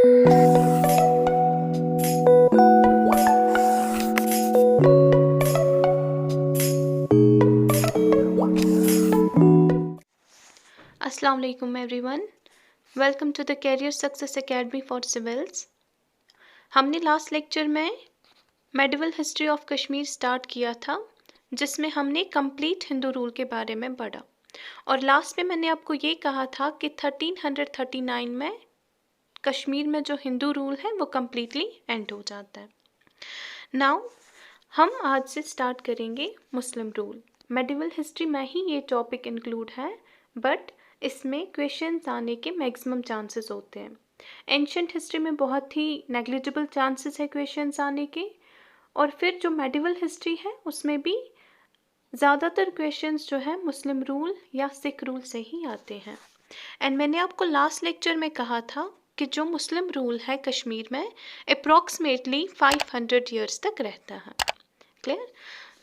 अस्सलाम वालेकुम everyone, welcome to the career success academy for civils. हमने लास्ट लेक्चर में medieval history of Kashmir start किया था, जिसमें हमने कंप्लीट हिंदू रूल के बारे में पढ़ा। और लास्ट में मैंने आपको ये कहा था कि 1339 में कश्मीर में जो हिंदू रूल है वो कम्प्लीटली एंड हो जाता है। नाउ हम आज से स्टार्ट करेंगे मुस्लिम रूल। मेडिवल हिस्ट्री में ही ये टॉपिक इंक्लूड है, बट इसमें क्वेश्चंस आने के मैक्सिमम चांसेस होते हैं। एंशंट हिस्ट्री में बहुत ही नेग्लिजिबल चांसेस है क्वेश्चंस आने के, और फिर जो मेडिवल हिस्ट्री है उसमें भी ज़्यादातर क्वेश्चंस जो है मुस्लिम रूल या सिख रूल से ही आते हैं। एंड मैंने आपको लास्ट लेक्चर में कहा था कि जो मुस्लिम रूल है कश्मीर में अप्रॉक्सीमेटली 500 ईयर्स तक रहता है। क्लियर?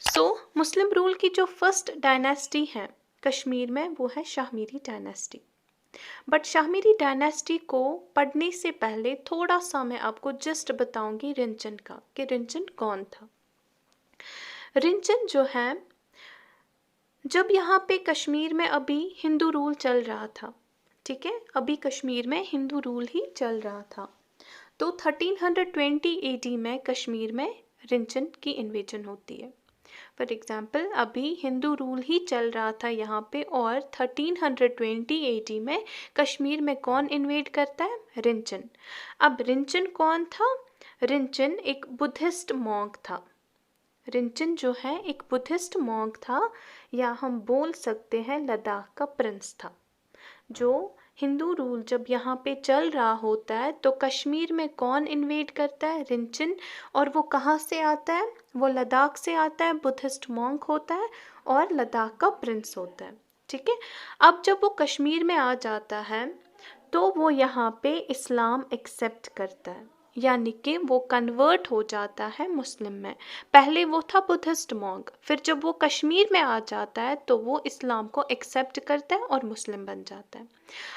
सो मुस्लिम रूल की जो फर्स्ट डायनेस्टी है कश्मीर में वो है Shahmiri dynasty. But Shahmiri dynasty को पढ़ने से पहले थोड़ा सा मैं आपको जस्ट बताऊंगी रिंचन का, कि रिंचन कौन था। रिंचन जो है, जब यहाँ पे कश्मीर में अभी हिंदू रूल चल रहा था, ठीक है, अभी कश्मीर में हिंदू रूल ही चल रहा था, तो 1320 AD में कश्मीर में रिंचन की इन्वेजन होती है। फॉर एग्जाम्पल अभी हिंदू रूल ही चल रहा था यहाँ पे, और 1320 AD में कश्मीर में कौन इन्वेड करता है? रिंचन। अब रिंचन कौन था? रिंचन एक बुद्धिस्ट मॉन्क था। रिंचन जो है एक बुद्धिस्ट मॉन्क था, या हम बोल सकते हैं लद्दाख का प्रिंस था। जो हिंदू रूल जब यहाँ पे चल रहा होता है तो कश्मीर में कौन इन्वेड करता है? रिंचन। और वो कहाँ से आता है? वो लद्दाख से आता है, बुद्धिस्ट मॉन्क होता है और लद्दाख का प्रिंस होता है। ठीक है। अब जब वो कश्मीर में आ जाता है तो वो यहाँ पे इस्लाम एक्सेप्ट करता है, यानी कि वो कन्वर्ट हो जाता है मुस्लिम में। पहले वो था बुद्धिस्ट मॉन्क, फिर जब वो कश्मीर में आ जाता है तो वो इस्लाम को एक्सेप्ट करता है और मुस्लिम बन जाता है।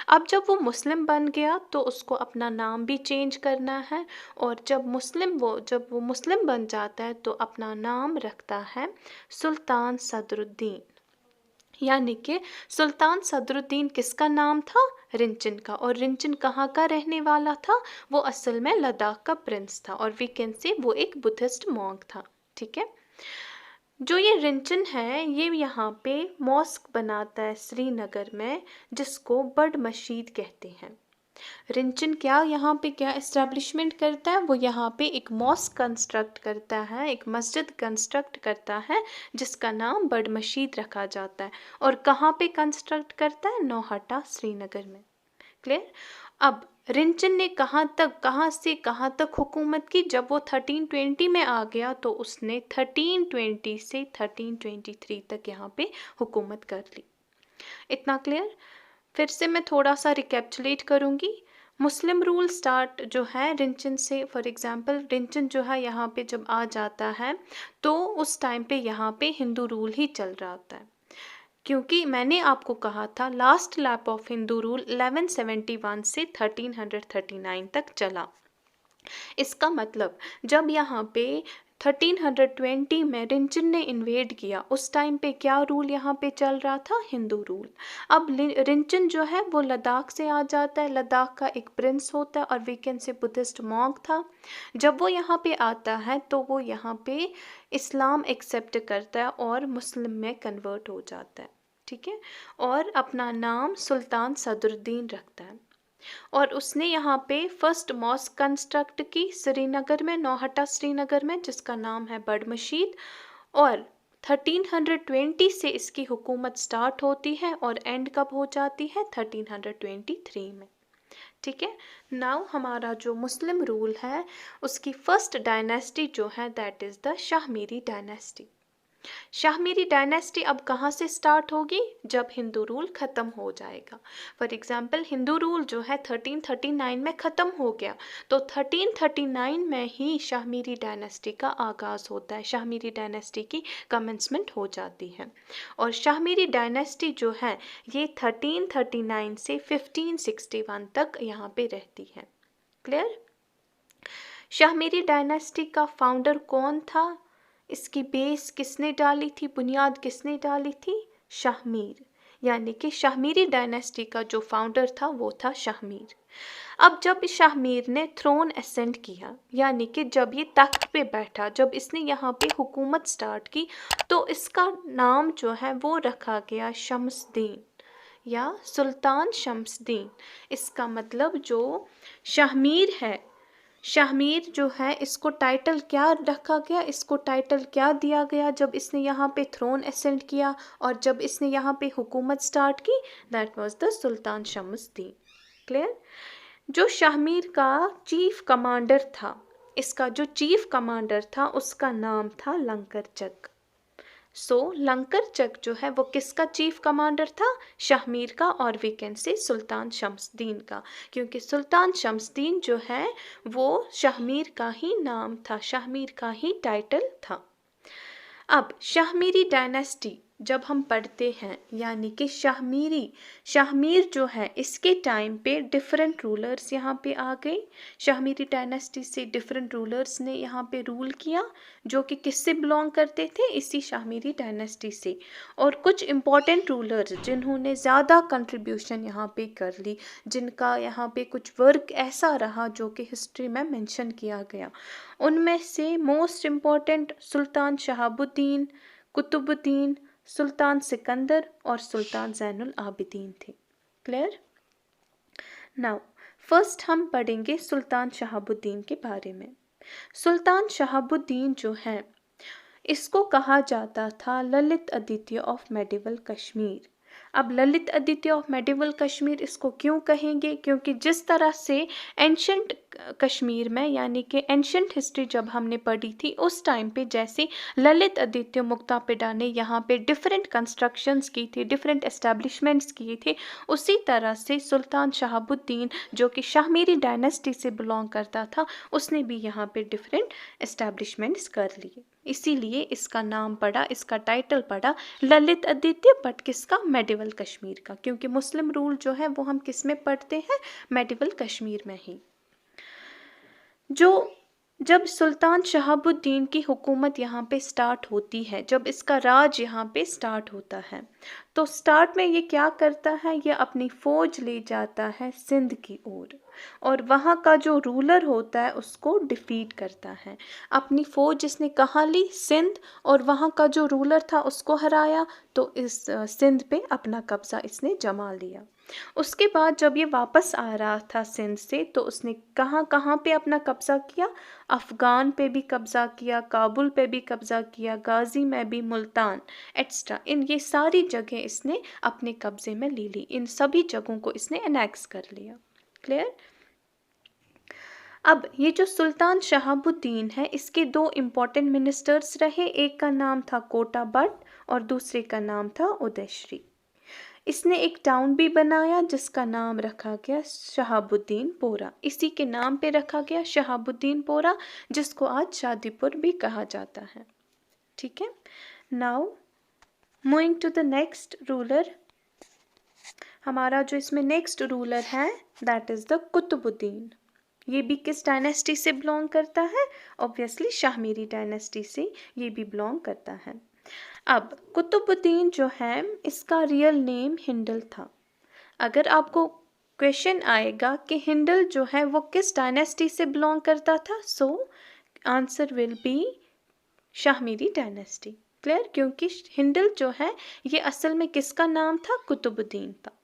अब जब वो मुस्लिम बन गया तो उसको अपना नाम भी चेंज करना है, और जब वो मुस्लिम बन जाता है तो अपना नाम रखता है सुल्तान सदरुद्दीन। यानी कि सुल्तान सदरुद्दीन किसका नाम था? रिंचन का। और रिंचन कहाँ का रहने वाला था? वो असल में लद्दाख का प्रिंस था, और वी कैन से वो एक बुद्धिस्ट मॉन्क था। ठीक है। जो ये रिंचन है ये यहाँ पे मॉस्क बनाता है श्रीनगर में, जिसको बड़ मस्जिद कहते हैं। रिंचन यहाँ पे क्या एस्टेब्लिशमेंट करता है? वो यहाँ पे एक मॉस्क कंस्ट्रक्ट करता है, एक मस्जिद कंस्ट्रक्ट करता है, जिसका नाम बड़ मस्जिद रखा जाता है। और कहाँ पे कंस्ट्रक्ट करता है? नौहट्टा श्रीनगर में। क्लियर? अब रिंचन ने कहाँ से कहाँ तक हुकूमत की? जब वो 1320 में आ गया तो उसने 1320 से 1323 तक यहाँ पे हुकूमत कर ली। इतना क्लियर? फिर से मैं थोड़ा सा रिकैप्चुलेट करूँगी। मुस्लिम रूल स्टार्ट जो है रिंचन से। फॉर एग्जांपल रिंचन जो है यहाँ पे जब आ जाता है तो उस टाइम पे यहाँ पे हिंदू रूल ही चल रहा होता है, क्योंकि मैंने आपको कहा था last lap of Hindu rule 1171 से 1339 तक चला। इसका मतलब जब यहाँ पे 1320 में रिंचन ने इन्वेड किया, उस टाइम पे क्या रूल यहाँ पे चल रहा था? हिंदू रूल। अब रिंचन जो है वो लद्दाख से आ जाता है, लद्दाख का एक प्रिंस होता है और वीकेंड से बुद्धिस्ट मॉन्क था। जब वो यहाँ पे आता है तो वो यहाँ पे इस्लाम एक्सेप्ट करता है और मुस्लिम में कन्वर्ट हो जाता है। ठीक है। और अपना नाम सुल्तान सदरुद्दीन रखता है, और उसने यहाँ पे फर्स्ट मॉस्क कंस्ट्रक्ट की श्रीनगर में, नौहट्टा श्रीनगर में, जिसका नाम है बड़ मस्जिद। और 1320 से इसकी हुकूमत स्टार्ट होती है और एंड कब हो जाती है? 1323 में। ठीक है। नाउ हमारा जो मुस्लिम रूल है उसकी फर्स्ट डायनेस्टी जो है that is the Shahmiri dynasty. Shahmiri dynasty अब कहाँ से स्टार्ट होगी? जब हिंदू रूल ख़त्म हो जाएगा। फॉर एग्जांपल हिंदू रूल जो है 1339 में ख़त्म हो गया, तो 1339 में ही शाहमीरी डायनेस्टी का आगाज़ होता है, शाहमीरी डायनेस्टी की कमेंसमेंट हो जाती है। और शाहमीरी डायनेस्टी जो है ये 1339 से 1561 तक यहाँ पे रहती है। क्लियर? शाहमीरी डायनेस्टी का फाउंडर कौन था? इसकी बेस किसने डाली थी, बुनियाद किसने डाली थी? शाहमीर, यानी कि शाहमीरी डायनेस्टी का जो फाउंडर था वो था शाहमीर। अब जब शाहमीर ने थ्रोन असेंड किया, यानी कि जब ये तख्त पे बैठा, जब इसने यहाँ पे हुकूमत स्टार्ट की, तो इसका नाम जो है वो रखा गया शम्सदीन या सुल्तान शम्सदीन। इसका मतलब जो शाहमीर है, शाहमीर जो है, इसको टाइटल क्या रखा गया, इसको टाइटल क्या दिया गया जब इसने यहाँ पे थ्रोन असेंड किया और जब इसने यहाँ पे हुकूमत स्टार्ट की? That was the Sultan Shamsdin. Clear? जो शाहमीर का चीफ कमांडर था, इसका जो चीफ कमांडर था उसका नाम था लंकर चक। लंकर चक जो है वो किसका चीफ कमांडर था? शाहमीर का, और वी कैन से सुल्तान शम्सदीन का, क्योंकि सुल्तान शम्सदीन जो है वो शाहमीर का ही नाम था, शाहमीर का ही टाइटल था। अब शाहमीरी डायनेस्टी जब हम पढ़ते हैं, यानी कि शाहमीर जो है, इसके टाइम पे डिफरेंट रूलर्स यहाँ पे आ गए। शाहमीरी डायनेस्टी से डिफरेंट रूलर्स ने यहाँ पे रूल किया, जो कि किससे बिलोंग करते थे? इसी शाहमीरी डायनेस्टी से। और कुछ इम्पॉर्टेंट रूलर्स जिन्होंने ज़्यादा कंट्रीब्यूशन यहाँ पे कर ली, जिनका यहाँ पे कुछ वर्क ऐसा रहा जो कि हिस्ट्री में मेंशन किया गया, उनमें से मोस्ट इम्पॉर्टेंट सुल्तान शहाबुद्दीन, कुतुबुद्दीन, सुल्तान सिकंदर और सुल्तान ज़ैनुल आबिदीन थे। क्लियर? नाउ फर्स्ट हम पढ़ेंगे सुल्तान शहाबुद्दीन के बारे में। सुल्तान शहाबुद्दीन जो है, इसको कहा जाता था ललित आदित्य ऑफ मेडिवल कश्मीर। अब ललित आदित्य ऑफ मेडिवल कश्मीर इसको क्यों कहेंगे? क्योंकि जिस तरह से एंशंट कश्मीर में, यानी कि एंशंट हिस्ट्री जब हमने पढ़ी थी उस टाइम पे, जैसे ललित आदित्य मुक्तापिदा ने यहाँ पे डिफरेंट कंस्ट्रक्शंस की थी, डिफरेंट एस्टेब्लिशमेंट्स किए थे, उसी तरह से सुल्तान शहाबुद्दीन जो कि शाहमीरी डायनेस्टी से बिलोंग करता था, उसने भी यहाँ पे डिफरेंट एस्टेब्लिशमेंट्स कर लिए। इसीलिए इसका नाम पड़ा, इसका टाइटल पड़ा ललित आदित्य, बट किसका? मेडिवल कश्मीर का, क्योंकि मुस्लिम रूल जो है वो हम किस में पढ़ते हैं? मेडिवल कश्मीर में ही। जब सुल्तान शहाबुद्दीन की हुकूमत यहाँ पे स्टार्ट होती है, जब इसका राज यहाँ पे स्टार्ट होता है, तो स्टार्ट में ये क्या करता है? ये अपनी फ़ौज ले जाता है सिंध की ओर, और वहाँ का जो रूलर होता है उसको डिफीट करता है। अपनी फ़ौज इसने कहाँ ली? सिंध, और वहाँ का जो रूलर था उसको हराया, तो इस सिंध पे अपना कब्ज़ा इसने जमा लिया। उसके बाद जब ये वापस आ रहा था सिंध से, तो उसने कहाँ कहाँ पे अपना कब्ज़ा किया? अफ़गान पे भी कब्ज़ा किया, काबुल पे भी कब्ज़ा किया, गाज़ी में भी, मुल्तान एक्स्ट्रा, इन ये सारी जगह इसने अपने कब्ज़े में ले ली। इन सभी जगहों को इसने एनेक्स कर लिया। क्लियर? अब ये जो सुल्तान शहाबुद्दीन है, इसके दो इम्पॉर्टेंट मिनिस्टर्स रहे, एक का नाम था कोटा बट और दूसरे का नाम था उदयश्री। इसने एक टाउन भी बनाया जिसका नाम रखा गया शहाबुद्दीन पोरा, इसी के नाम पे रखा गया शहाबुद्दीन पोरा, जिसको आज शादीपुर भी कहा जाता है। ठीक है? Now moving to the next ruler, हमारा जो इसमें नेक्स्ट रूलर है दैट इज़ द कुतुबुद्दीन। ये भी किस डायनेस्टी से बिलोंग करता है? ऑब्वियसली शाहमीरी डायनेस्टी से ये भी बिलोंग करता है। अब कुतुबुद्दीन जो है, इसका रियल नेम हिंडल था। अगर आपको क्वेश्चन आएगा कि हिंडल जो है वो किस डायनेस्टी से बिलोंग करता था, so answer will B Shahmiri dynasty. Clear? क्योंकि हिंडल जो है ये असल में किसका नाम था? कुतुबुद्दीन था।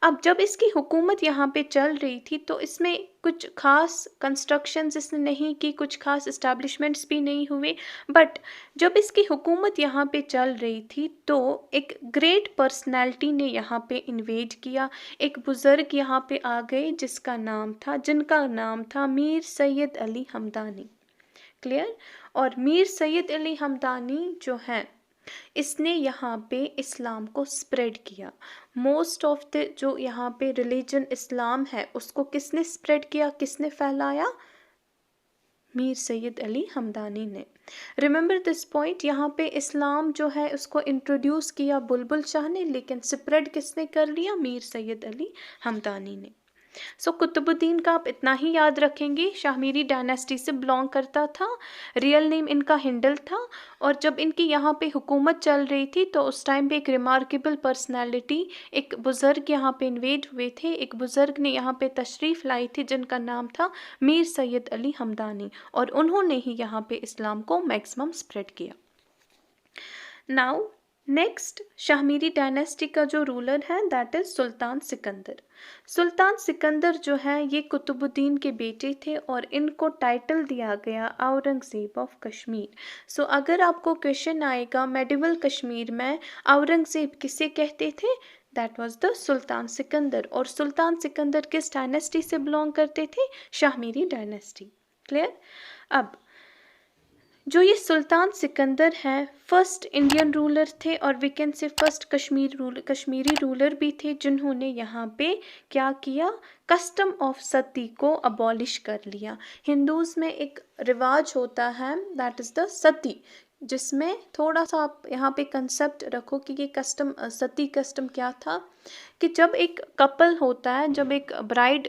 अब जब इसकी हुकूमत यहाँ पे चल रही थी, तो इसमें कुछ खास कंस्ट्रक्शंस इसने नहीं की, कुछ खास इस्टेब्लिशमेंट्स भी नहीं हुए, बट जब इसकी हुकूमत यहाँ पे चल रही थी तो एक ग्रेट पर्सनैलिटी ने यहाँ पे इन्वेड किया। एक बुज़ुर्ग यहाँ पे आ गए जिनका नाम था मीर सैयद अली हमदानी। क्लियर? और मीर सैयद अली हमदानी जो है, इसने यहाँ पे इस्लाम को स्प्रेड किया। मोस्ट ऑफ द जो यहाँ पे रिलीजन इस्लाम है उसको किसने स्प्रेड किया, किसने फैलाया? मीर सैयद अली हमदानी ने। रिमेंबर दिस पॉइंट, यहाँ पे इस्लाम जो है उसको इंट्रोड्यूस किया बुलबुल शाह ने, लेकिन स्प्रेड किसने कर लिया? मीर सैयद अली हमदानी ने। सो कुतुबुद्दीन का आप इतना ही याद रखेंगे, शाहमीरी डायनेस्टी से बिलोंग करता था, रियल नेम इनका हिंडल था। और जब इनकी यहाँ पे हुकूमत चल रही थी तो उस टाइम पे एक रिमार्केबल पर्सनैलिटी, एक बुज़ुर्ग यहाँ पे इन्वेड हुए थे, एक बुज़ुर्ग ने यहाँ पे तशरीफ़ लाई थी जिनका नाम था मीर सैयद अली हमदानी, और उन्होंने ही यहाँ पे इस्लाम को मैक्सिमम स्प्रेड किया। नाउ नेक्स्ट शाहमीरी डायनेस्टी का जो रूलर है दैट इज़ सुल्तान सिकंदर। सुल्तान सिकंदर जो है ये कुतुबुद्दीन के बेटे थे और इनको टाइटल दिया गया औरंगज़ेब ऑफ कश्मीर। सो अगर आपको क्वेश्चन आएगा मेडिवल कश्मीर में औरंगज़ेब किसे कहते थे, दैट वाज द सुल्तान सिकंदर। और सुल्तान सिकंदर किस डायनेस्टी से बिलोंग करते थे, शाहमीरी डायनेस्टी। क्लियर। अब जो ये सुल्तान सिकंदर हैं फर्स्ट इंडियन रूलर थे और we can say first Kashmiri ruler भी थे जिन्होंने यहाँ पे क्या किया, कस्टम ऑफ सती को अबॉलिश कर लिया। हिंदूज़ में एक रिवाज होता है दैट इज़ द सती, जिसमें थोड़ा सा आप यहाँ पे कंसेप्ट रखो कि ये कस्टम, सती कस्टम क्या था कि जब एक कपल होता है, जब एक ब्राइड,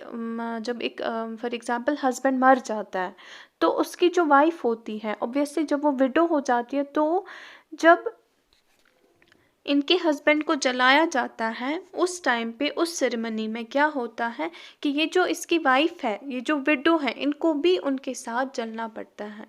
जब एक फॉर एग्जांपल हस्बैंड मर जाता है तो उसकी जो वाइफ होती है ऑब्वियसली जब वो विडो हो जाती है तो जब इनके हस्बैंड को जलाया जाता है उस टाइम पे उस सेरेमनी में क्या होता है कि ये जो इसकी वाइफ है, ये जो विडो है, इनको भी उनके साथ जलना पड़ता है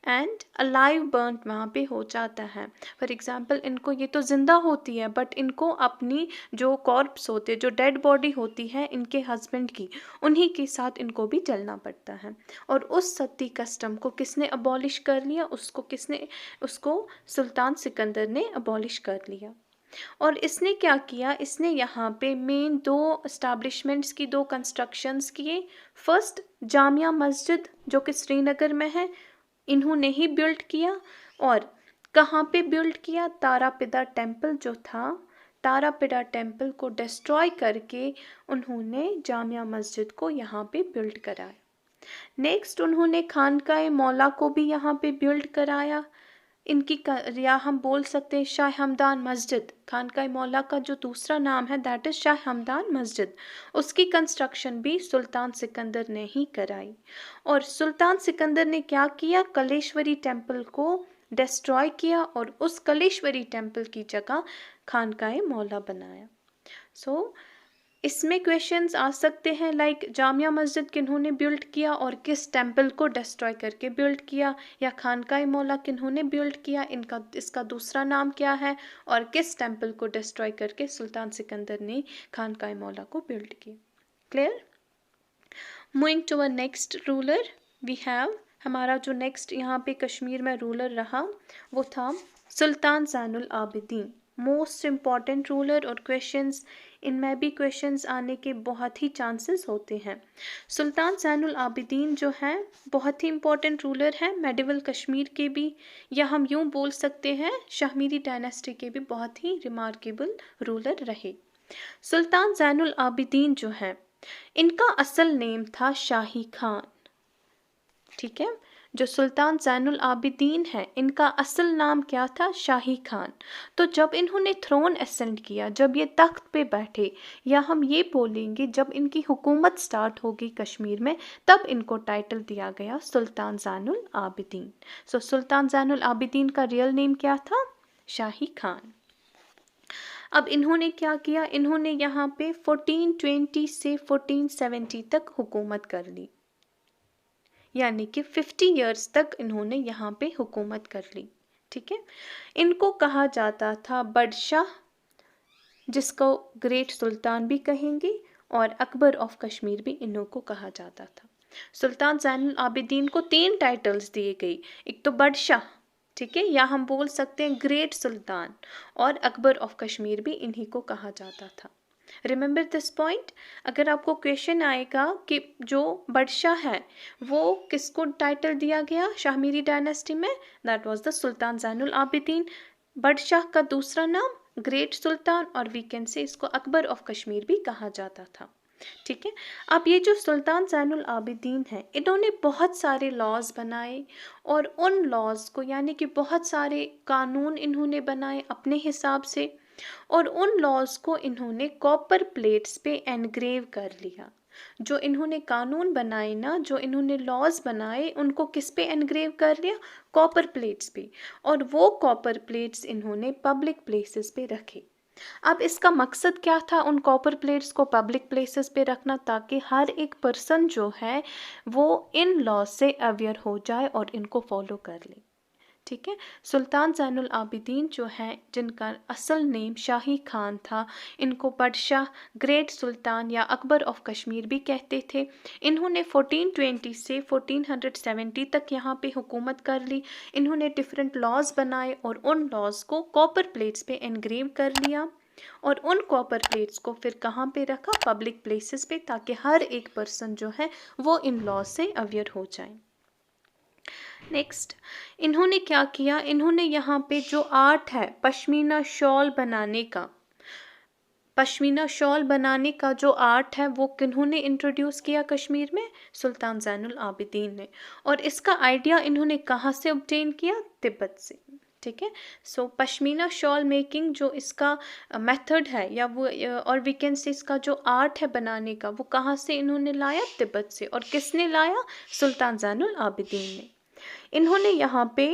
एंड अलाइव बर्न्ट वहाँ पे हो जाता है। फॉर एग्जांपल इनको, ये तो ज़िंदा होती है बट इनको अपनी जो कॉर्प्स होते हैं, जो डेड बॉडी होती है इनके हस्बैंड की, उन्हीं के साथ इनको भी जलना पड़ता है। और उस सती कस्टम को किसने अबॉलिश कर लिया, उसको सुल्तान सिकंदर ने अबॉलिश कर लिया। और इसने क्या किया, इसने यहाँ पे मेन दो इस्टेब्लिशमेंट्स की, दो कंस्ट्रक्शंस किए। फर्स्ट जामिया मस्जिद जो कि श्रीनगर में है, इन्होंने ही बिल्ड किया। और कहाँ पे बिल्ड किया, तारापिदा टेम्पल जो था, तारापिदा टेम्पल को डिस्ट्रॉय करके उन्होंने जामिया मस्जिद को यहाँ पे बिल्ड कराया। नेक्स्ट उन्होंने खानकाए मौला को भी यहाँ पे बिल्ड कराया। इनकी या हम बोल सकते हैं शाह हमदान मस्जिद, खानकाए मौला का जो दूसरा नाम है दैट इज़ शाह हमदान मस्जिद, उसकी कंस्ट्रक्शन भी सुल्तान सिकंदर ने ही कराई। और सुल्तान सिकंदर ने क्या किया, कलेश्वरी टेम्पल को डिस्ट्रॉय किया और उस कलेश्वरी टेम्पल की जगह खानकाए मौला बनाया। सो इसमें क्वेश्चंस आ सकते हैं लाइक जामिया मस्जिद किन्होंने बिल्ड किया और किस टेम्पल को डिस्ट्रॉय करके बिल्ड किया, या खानकाए मौला किन्होंने बिल्ड किया, इसका दूसरा नाम क्या है, और किस टेम्पल को डिस्ट्रॉय करके सुल्तान सिकंदर ने खानकाए मौला को बिल्ड किया। Clear. Moving to a next ruler we have, हमारा जो नेक्स्ट यहाँ पे कश्मीर में रूलर रहा वो था Sultan Zainul Abidin. Most important ruler और क्वेश्चंस, इनमें भी क्वेश्चंस आने के बहुत ही चांसेस होते हैं। सुल्तान ज़ैनुल आबिदीन जो है बहुत ही इम्पॉर्टेंट रूलर है मेडिवल कश्मीर के भी, या हम यूँ बोल सकते हैं शाहमीरी डायनेस्टी के भी बहुत ही रिमार्केबल रूलर रहे। सुल्तान ज़ैनुल आबिदीन जो है इनका असल नेम था शाही खान। ठीक है, जो सुल्तान ज़ैनुल आबिदीन है इनका असल नाम क्या था, शाही खान। तो जब इन्होंने थ्रोन असेंड किया, जब ये तख्त पे बैठे, या हम ये बोलेंगे जब इनकी हुकूमत स्टार्ट होगी कश्मीर में, तब इनको टाइटल दिया गया सुल्तान ज़ैनुल आबिदीन। सो सुल्तान ज़ैनुल आबिदीन का रियल नेम क्या था, शाही खान। अब इन्होंने क्या किया, इन्होंने यहाँ पे 1420 से 1470 तक हुकूमत कर ली, यानी कि 50 इयर्स तक इन्होंने यहाँ पे हुकूमत कर ली। ठीक है, इनको कहा जाता था बादशाह, जिसको ग्रेट सुल्तान भी कहेंगे, और अकबर ऑफ कश्मीर भी इन्हों को कहा जाता था। सुल्तान ज़ैनुल आबिदीन को 3 टाइटल्स दिए गई, एक तो बादशाह, ठीक है, या हम बोल सकते हैं ग्रेट सुल्तान, और अकबर ऑफ कश्मीर भी इन्हीं को कहा जाता था। Remember this point. अगर आपको क्वेश्चन आएगा कि जो बादशाह है वो किसको टाइटल दिया गया शाहमीरी डायनेस्टी में, दैट वाज द सुल्तान ज़ैनुल आबिदीन। बादशाह का दूसरा नाम ग्रेट सुल्तान, और वी कैन से इसको अकबर ऑफ कश्मीर भी कहा जाता था। ठीक है, अब ये जो सुल्तान ज़ैनुल आबिदीन है इन्होंने बहुत सारे लॉज बनाए, और उन लॉज को यानी कि बहुत सारे कानून इन्होंने बनाए अपने हिसाब से, और उन लॉज को इन्होंने कॉपर प्लेट्स पे एनग्रेव कर लिया। जो इन्होंने कानून बनाए ना, जो इन्होंने लॉज बनाए, उनको किस पे एनग्रेव कर लिया? कॉपर प्लेट्स पे। और वो कॉपर प्लेट्स इन्होंने पब्लिक प्लेसेस पे रखे। अब इसका मकसद क्या था उन कॉपर प्लेट्स को पब्लिक प्लेसेस पे रखना? ताकि हर एक पर्सन जो है वो इन लॉज से अवेयर हो जाए और इनको फॉलो कर ले। ठीक है। सुल्तान ज़ैनुल आबिदीन जो हैं, जिनका असल नेम शाही खान था, इनको बादशाह ग्रेट सुल्तान या अकबर ऑफ कश्मीर भी कहते थे। इन्होंने 1420 से 1470 तक यहाँ पे हुकूमत कर ली। इन्होंने डिफरेंट लॉज बनाए और उन लॉज को कॉपर प्लेट्स पे एनग्रेव कर लिया और उन कॉपर प्लेट्स को फिर कहाँ पे रखा? पब्लिक प्लेसेस पे, ताकि हर एक पर्सन जो है वो इन लॉज से अवेयर हो जाए। नेक्स्ट, इन्होंने क्या किया? इन्होंने यहाँ पे जो आर्ट है पश्मीना शॉल बनाने का, पश्मीना शॉल बनाने का जो आर्ट है वो किन्होंने इंट्रोड्यूस किया कश्मीर में? सुल्तान ज़ैनुल आबिदीन ने। और इसका आइडिया इन्होंने कहाँ से ऑब्टेन किया? तिब्बत से। ठीक है। सो पश्मीना शॉल मेकिंग जो इसका मेथड है या वो और वी कैन से इसका जो आर्ट है बनाने का, वो कहाँ से इन्होंने लाया? तिब्बत से। और किसने लाया? सुल्तान ज़ैनुल आबिदीन ने। इन्होंने यहाँ पे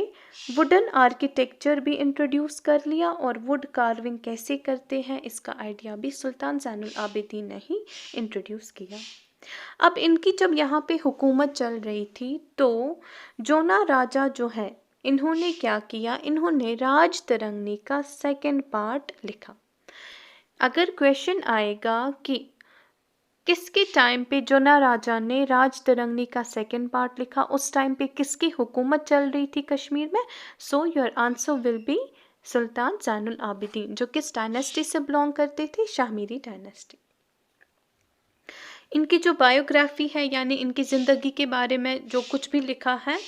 वुडन आर्किटेक्चर भी इंट्रोड्यूस कर लिया और वुड कार्विंग कैसे करते हैं इसका आइडिया भी सुल्तान ज़ैनुल आबिदीन ने ही इंट्रोड्यूस किया। अब इनकी जब यहाँ पे हुकूमत चल रही थी तो जोना राजा जो है, इन्होंने क्या किया? इन्होंने राज तरंगनी का सेकंड पार्ट लिखा। अगर क्वेश्चन आएगा कि किसके टाइम पे जोना राजा ने राज तरंगनी का सेकंड पार्ट लिखा, उस टाइम पे किसकी हुकूमत चल रही थी कश्मीर में? So your answer will be Sultan Zainul Abidin, जो किस डायनेस्टी से बिलोंग करते थे? शाहमीरी डायनेस्टी। इनकी जो बायोग्राफी है यानी इनकी ज़िंदगी के बारे में जो कुछ भी लिखा है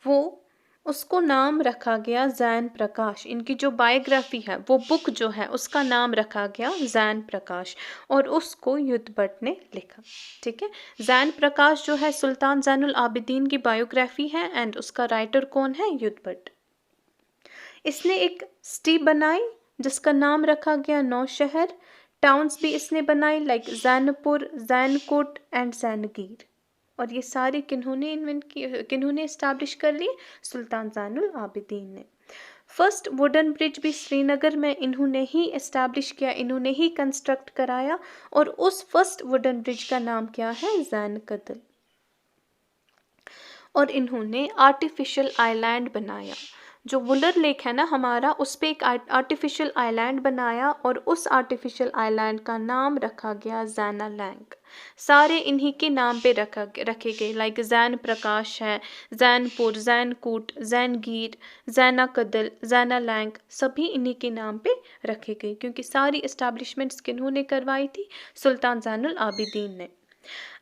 वो उसको नाम रखा गया जैन प्रकाश। इनकी जो बायोग्राफी है वो बुक जो है उसका नाम रखा गया जैन प्रकाश और उसको युद्ध भट्ट ने लिखा। ठीक है। जैन प्रकाश जो है सुल्तान ज़ैनुल आबिदीन की बायोग्राफी है एंड उसका राइटर कौन है? युद्ध भट्ट। इसने एक सिटी बनाई जिसका नाम रखा गया नौशहर। टाउन्स भी इसने बनाई लाइक जैनपुर, जैनकोट एंड जैनगीर। और ये सारे किन्होंने इस्टेब्लिश कर लिए? सुल्तान ज़ैनुल आबिदीन ने। फर्स्ट वुडन ब्रिज भी श्रीनगर में इन्होंने ही इस्टेब्लिश किया, इन्होंने ही कंस्ट्रक्ट कराया और उस फर्स्ट वुडन ब्रिज का नाम क्या है? जैन कदल। और इन्होंने आर्टिफिशियल आइलैंड बनाया। जो वुलर लेक है ना हमारा, उस पर एक आर्टिफिशियल आइलैंड बनाया और उस आर्टिफिशियल आइलैंड का नाम रखा गया जैना लैंग। सारे इन्हीं के नाम पे रखे गए लाइक जैन प्रकाश है, जैनपुर, जैनकूट, जैनगीर, जैना कदल, जैना लैंग, सभी इन्हीं के नाम पे रखे गए क्योंकि सारी इस्टेब्लिशमेंट्स किन्होंने करवाई थी? सुल्तान ज़ैनुल आबिदीन ने।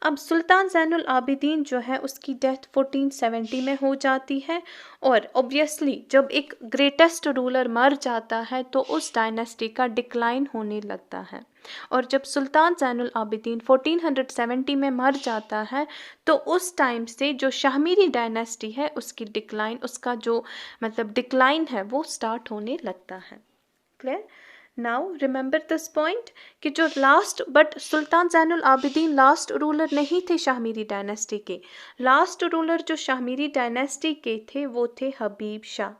अब सुल्तान ज़ैनुल आबिदीन जो है उसकी डेथ 1470 में हो जाती है और ऑब्वियसली जब एक ग्रेटेस्ट रूलर मर जाता है तो उस डायनेस्टी का डिक्लाइन होने लगता है। और जब सुल्तान ज़ैनुल आबिदीन 1470 में मर जाता है तो उस टाइम से जो शाहमीरी डायनेस्टी है उसकी डिक्लाइन, उसका जो मतलब डिक्लाइन है वो स्टार्ट होने लगता है। Clear? Now remember this point कि जो last but Sultan Zainul Abidin last ruler नहीं थे शाहमीरी डायनेस्टी के। लास्ट रूलर जो शाहमीरी डायनेस्टी के थे वो थे हबीब शाह।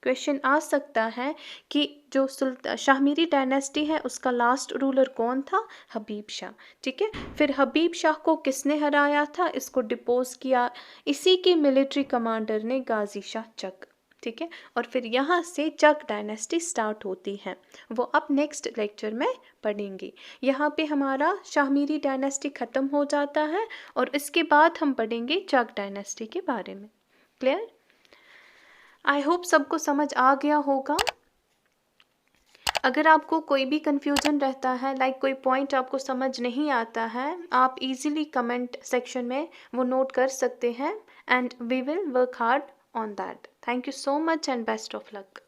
क्वेश्चन आ सकता है कि जो शाहमीरी डायनेस्टी है उसका लास्ट रूलर कौन था? हबीब शाह। ठीक है। फिर हबीब शाह को किसने हराया था? इसको डिपोज किया इसी के मिलिट्री कमांडर ने, गाजी शाह चक। ठीक है। और फिर यहाँ से चक डायनेस्टी स्टार्ट होती है, वो अब नेक्स्ट लेक्चर में पढ़ेंगे। यहाँ पे हमारा शाहमीरी डायनेस्टी ख़त्म हो जाता है और इसके बाद हम पढ़ेंगे चक डायनेस्टी के बारे में। क्लियर? आई होप सबको समझ आ गया होगा। अगर आपको कोई भी कन्फ्यूज़न रहता है लाइक कोई पॉइंट आपको समझ नहीं आता है, आप इजीली कमेंट सेक्शन में वो नोट कर सकते हैं and we will work hard on that. Thank you so much and best of luck.